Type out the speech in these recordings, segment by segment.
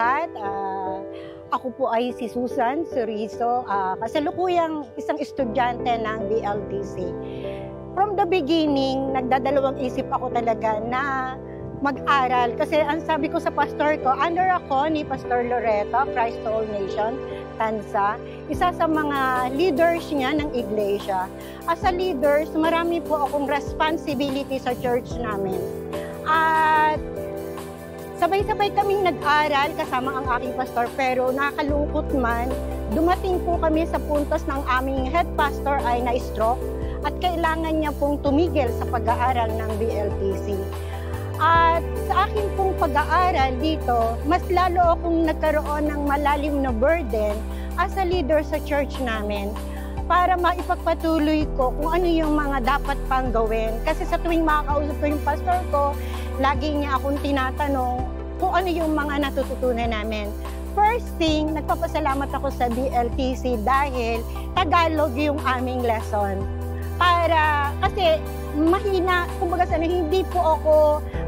lahat. Ako po ay si Susan Surizo, kasalukuyang isang estudyante ng BLTC. From the beginning, nagdadalawang isip ako talaga na mag-aral. Kasi ang sabi ko sa pastor ko, under ako ni Pastor Loreto, Christ to All Nation, Tansa, isa sa mga leaders niya ng iglesia. As a leaders, marami po akong responsibility sa church namin. At sabay-sabay kaming nag-aral kasama ang aking pastor, pero nakakalungkot man, dumating po kami sa puntos ng aming head pastor ay na-stroke at kailangan niya pong tumigil sa pag-aaral ng BLTC. At sa akin pong pag-aaral dito, mas lalo akong nagkaroon ng malalim na burden as a leader sa church namin para maipagpatuloy ko kung ano yung mga dapat pang gawin. Kasi sa tuwing makakausap ko yung pastor ko, lagi niya akong tinatanong kung ano yung mga natututunan namin. First thing, nagpapasalamat ako sa BLTC dahil Tagalog yung aming lesson. Kasi mahina, kumbaga hindi po ako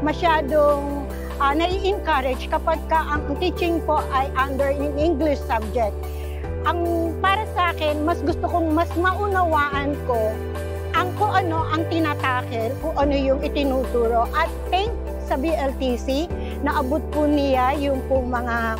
masyadong nai-encourage kapag ang teaching po ay under in English subject. Para sa akin, mas gusto kong mas maunawaan ko kung ano ang tinatakil, kung ano yung itinuturo. At thank sa BLTC, naabot po niya yung pong mga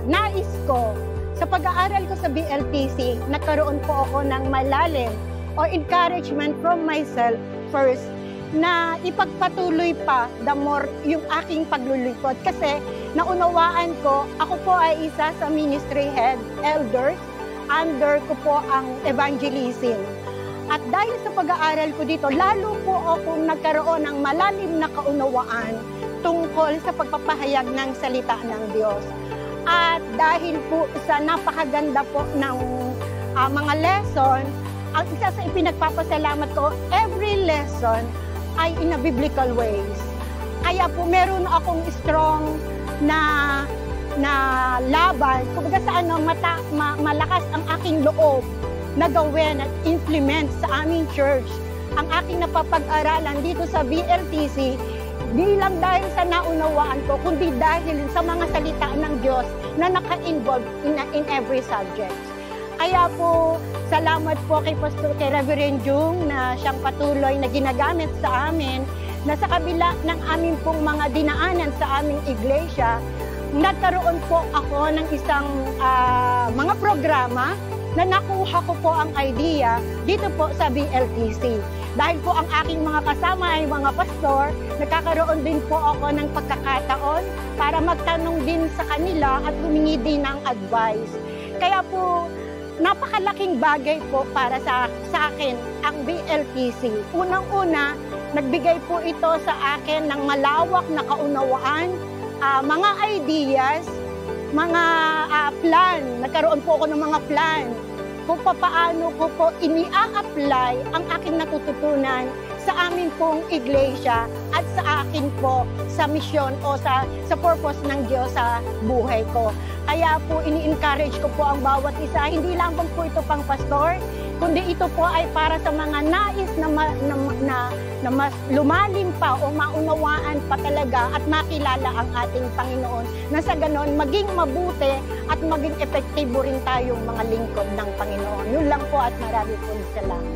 nais ko. Sa pag-aaral ko sa BLTC, nagkaroon po ako ng malalim or encouragement from myself first na ipagpatuloy pa the more yung aking paglulingkod. Kasi naunawaan ko, ako po ay isa sa ministry head, elders, under ko po ang evangelism. At dahil sa pag-aaral ko dito, lalo po akong nagkaroon ng malalim na kaunawaan tungkol sa pagpapahayag ng salita ng Diyos. At dahil po sa napakaganda po ng mga lesson, ang isa sa ipinagpapasalamat ko, every lesson ay in a biblical ways. Kaya po meron akong strong na laban, kumbaga sa malakas ang aking loob na gawin at implement sa aming church. Ang aking napapag-aralan dito sa BLTC, di lang dahil sa naunawaan ko, kundi dahil sa mga salita ng Diyos na naka-involve in every subject. Kaya po, salamat po kay Reverend Jung na siyang patuloy na ginagamit sa amin na sa kabila ng aming pong mga dinaanan sa aming iglesia, nagkaroon po ako ng isang mga programa na nakuha ko po ang idea dito po sa BLTC. Dahil po ang aking mga kasama ay mga pastor, nagkakaroon din po ako ng pagkakataon para magtanong din sa kanila at humingi din ng advice. Kaya po, napakalaking bagay po para sa akin ang BLTC. Unang-una, nagbigay po ito sa akin ng malawak na kaunawaan, mga ideas, mga plan. Nagkaroon po ako ng mga plan kung paano ko po ini-apply ang aking natututunan sa amin pong iglesia at sa akin po sa misyon o sa purpose ng Diyos sa buhay ko. Kaya po ini-encourage ko po ang bawat isa, hindi lang po ito pang pastor, kundi ito po ay para sa mga nais na mas lumalim pa o maunawaan pa talaga at makilala ang ating Panginoon, na sa ganon maging mabuti at maging epektibo rin tayong mga lingkod ng Panginoon. Yun lang po at marami po salamat.